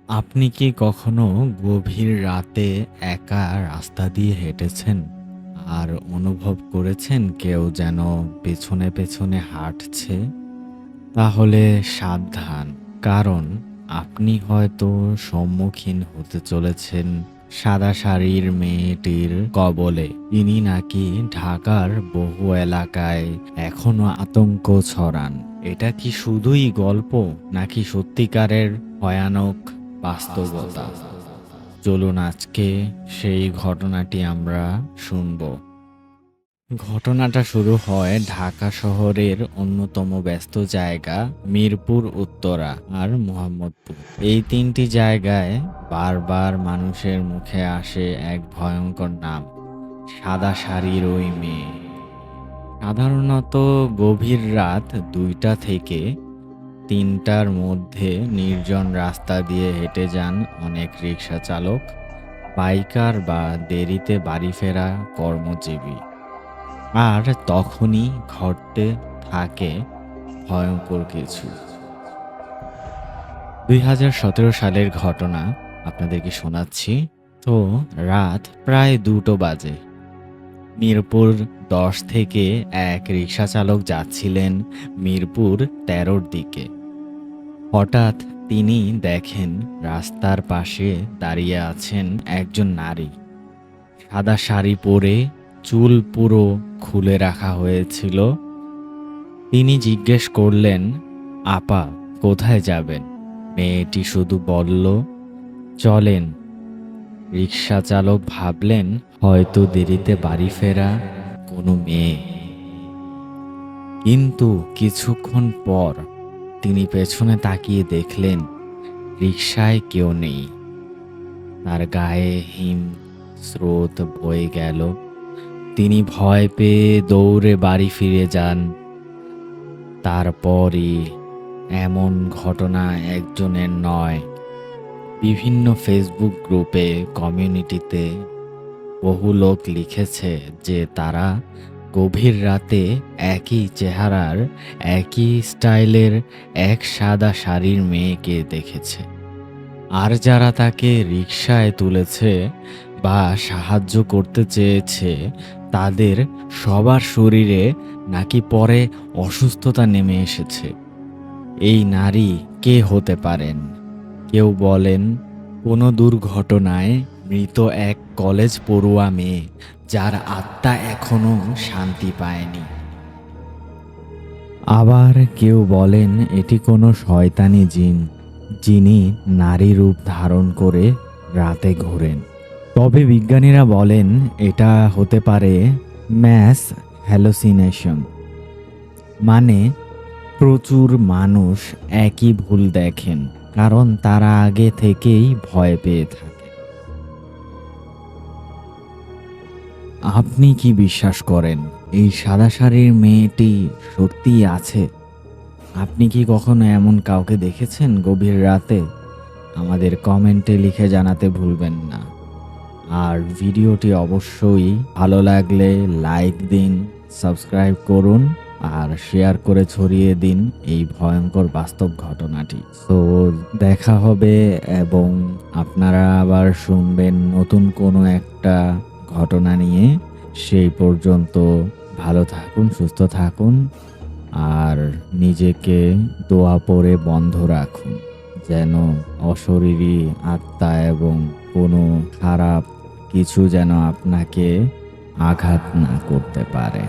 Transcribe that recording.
আপনি কি কখনো গভীর রাতে একা রাস্তা দিয়ে হেঁটেছেন? আর অনুভব করেছেন কেউ যেন পেছনে, পেছনে হাঁটছে? তাহলে সাবধান। কারণ আপনি হয়তো সম্মুখীন হতে চলেছেন সাদা শাড়ির মেয়েটির কবলে। ইনি নাকি ঢাকার বহু এলাকায় এখনো আতঙ্ক ছড়ান। এটা কি শুধুই গল্প নাকি সত্যিকারের ভয়ানক বাস্তবতা? চলুন আজকে সেই ঘটনাটি আমরা শুনব। ঘটনাটা শুরু হয় ঢাকা শহরের অন্যতম ব্যস্ত জায়গা মিরপুর উত্তরা আর মোহাম্মদপুর। এই তিনটি জায়গায় বারবার মানুষের মুখে আসে এক ভয়ঙ্কর নাম, সাদা শাড়ির ওই মেয়ে। সাধারণত গভীর রাত ২টা থেকে ৩টার মধ্যে নির্জন রাস্তা দিয়ে হেঁটে যান অনেক রিক্সা চালক, বাইকার বা দেরিতে বাড়ি ফেরা কর্মজীবী। আর তখনই ঘটতে থাকে ভয়ঙ্কর কিছু। ২০১৭ সালের ঘটনা আপনাদেরকে শোনাচ্ছি। তো রাত প্রায় ২টো বাজে। মিরপুর ১০ থেকে এক রিক্সা চালক যাচ্ছিলেন মিরপুর ১৩র দিকে। হঠাৎ তিনি দেখেন রাস্তার পাশে দাঁড়িয়ে আছেন একজন নারী। সাদা শাড়ি পরে, চুল পুরো খুলে রাখা হয়েছিল। তিনি জিজ্ঞেস করলেন, আপা, কোথায় যাবেন? মেয়েটি শুধু বলল, চলেন। রিক্সা চালক ভাবলেন হয়তো দেরিতে বাড়ি ফেরা কোনো মেয়ে। কিন্তু কিছুক্ষণ পর তিনি পেছনে তাকিয়ে দেখলেন রিকশায় কেউ নেই। তার গায়ে হিম স্রোত বয়ে গেল। তিনি ভয় পেয়ে দৌড়ে বাড়ি ফিরে যান। তারপরই এমন ঘটনা একজনের নয়, বিভিন্ন ফেসবুক গ্রুপে, কমিউনিটিতে বহু লোক লিখেছে যে তারা গভীর রাতে একই চেহারার, একই স্টাইলের এক সাদা শাড়ির মেয়েকে দেখেছে। আর যারা তাকে রিকশায় তুলেছে বা সাহায্য করতে চেয়েছে, তাদের সবার শরীরে নাকি পরে অসুস্থতা নেমে এসেছে। এই নারী কে হতে পারেন? কেউ বলেন কোনো দুর্ঘটনায় মৃত এক কলেজ পড়ুয়া মেয়ে, যার আত্মা এখনো শান্তি পায়নি। আবার কেউ বলেন এটি কোনো শয়তানি জিন, যিনি নারী রূপ ধারণ করে রাতে ঘোরেন। তবে বিজ্ঞানীরা বলেন এটা হতে পারে ম্যাস হ্যালোসিনেশন, মানে প্রচুর মানুষ একই ভুল দেখেন, কারণ তারা আগে থেকেই ভয় পেয়ে থাকে। আপনি কি বিশ্বাস করেন এই সাদা শাড়ির মেয়েটি সত্যিই আছে? আপনি কি কখনো এমন কাউকে দেখেছেন গভীর রাতে? আমাদের কমেন্টে লিখে জানাতে ভুলবেন না। আর ভিডিওটি অবশ্যই ভালো লাগলে লাইক দিন, সাবস্ক্রাইব করুন আর শেয়ার করে ছড়িয়ে দিন এই ভয়ঙ্কর বাস্তব ঘটনাটি। তো দেখা হবে এবং আপনারা আবার শুনবেন নতুন কোনো একটা ঘটনা নিয়ে। সেই পর্যন্ত ভালো থাকুন, সুস্থ থাকুন আর নিজেকে দোয়া পড়ে বন্ধ রাখুন, যেন অশরীরী আত্মা এবং কোনো খারাপ কিছু যেন আপনাকে আঘাত না করতে পারে।